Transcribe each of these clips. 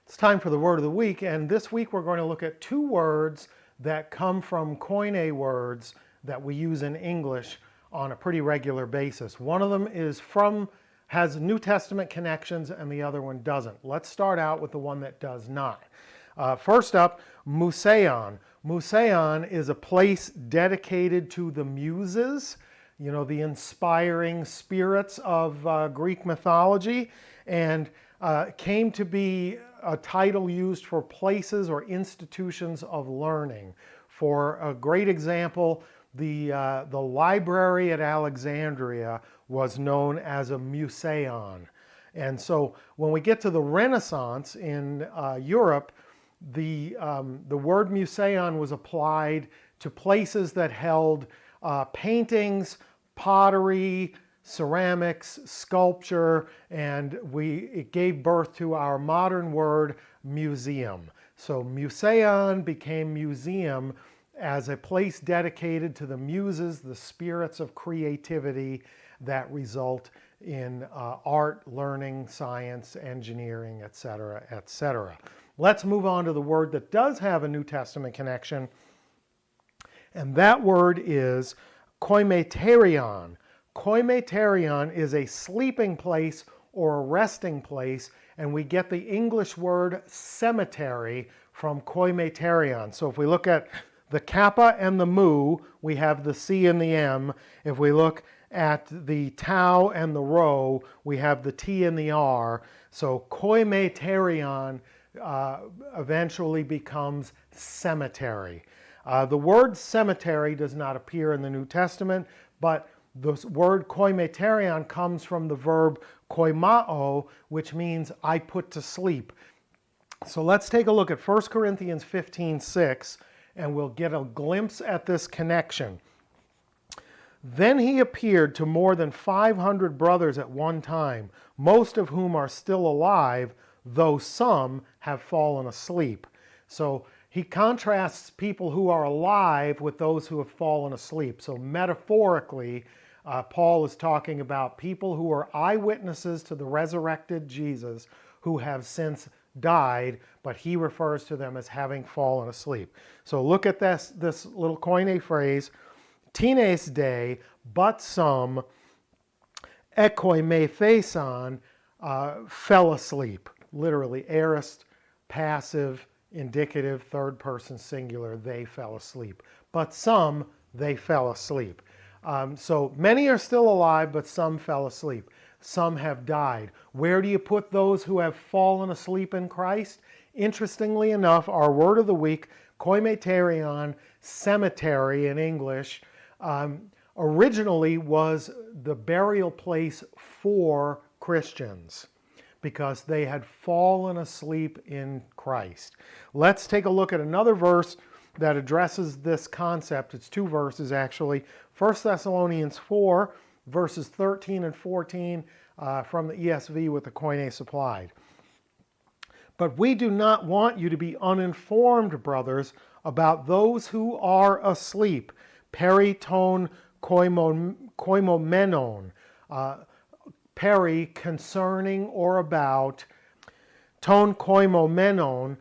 It's time for the word of the week, and this week we're going to look at two words that come from Koine words that we use in English on a pretty regular basis. One of them has New Testament connections and the other one doesn't. Let's start out with the one that does not. First up, Museion. Museion is a place dedicated to the muses, you know, the inspiring spirits of Greek mythology, and came to be a title used for places or institutions of learning. For a great example, the library at Alexandria was known as a museion. And so when we get to the Renaissance in Europe, the word museion was applied to places that held paintings, pottery, ceramics, sculpture, and it gave birth to our modern word museum. So museion became museum as a place dedicated to the muses, the spirits of creativity that result in art, learning, science, engineering, etc., etc. Let's move on to the word that does have a New Testament connection, and that word is koimeterion. Koimeterion is a sleeping place or a resting place, and we get the English word cemetery from koimeterion. So if we look at the kappa and the mu, we have the C and the M. If we look at the tau and the rho, we have the T and the R. So koimeterion eventually becomes cemetery. The word cemetery does not appear in the New Testament, but the word koimeterion comes from the verb koimao, which means I put to sleep. So let's take a look at 1 Corinthians 15:6, and we'll get a glimpse at this connection. Then he appeared to more than 500 brothers at one time, most of whom are still alive, though some have fallen asleep. So he contrasts people who are alive with those who have fallen asleep. So metaphorically, Paul is talking about people who are eyewitnesses to the resurrected Jesus who have since died, but he refers to them as having fallen asleep. So look at this little Koine phrase, tines de, but some, ekoimetheson, fell asleep. Literally, aorist, passive, indicative, third person singular, they fell asleep. But some, they fell asleep. So many are still alive, but some fell asleep. Some have died. Where do you put those who have fallen asleep in Christ? Interestingly enough, our word of the week, koimeterion, cemetery in English, originally was the burial place for Christians because they had fallen asleep in Christ. Let's take a look at another verse that addresses this concept. It's two verses actually. 1 Thessalonians 4, verses 13 and 14 from the ESV with the Koine supplied. But we do not want you to be uninformed, brothers, about those who are asleep. Periton koimomenon. Peri, concerning or about. Ton koimomenon,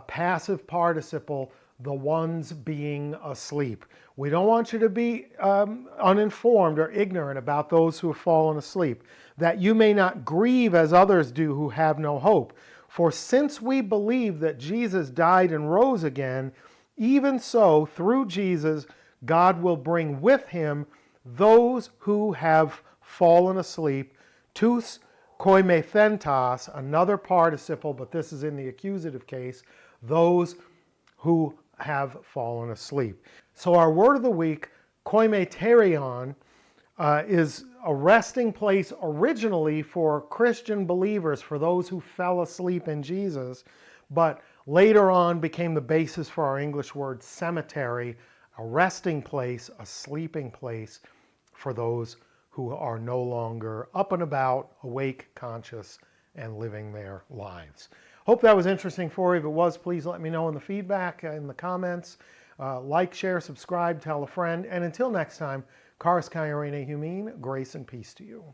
passive participle, the ones being asleep. We don't want you to be uninformed or ignorant about those who have fallen asleep, that you may not grieve as others do who have no hope. For since we believe that Jesus died and rose again, even so, through Jesus, God will bring with him those who have fallen asleep. Tous koimethentas, another participle, but this is in the accusative case, those who have fallen asleep. So our word of the week, koimeterion, is a resting place originally for Christian believers, for those who fell asleep in Jesus, but later on became the basis for our English word cemetery, a resting place, a sleeping place for those who are no longer up and about, awake, conscious, and living their lives. Hope that was interesting for you. If it was, please let me know in the feedback, in the comments. Like, share, subscribe, tell a friend. And until next time, Charis Kai Hmmmm, grace and peace to you.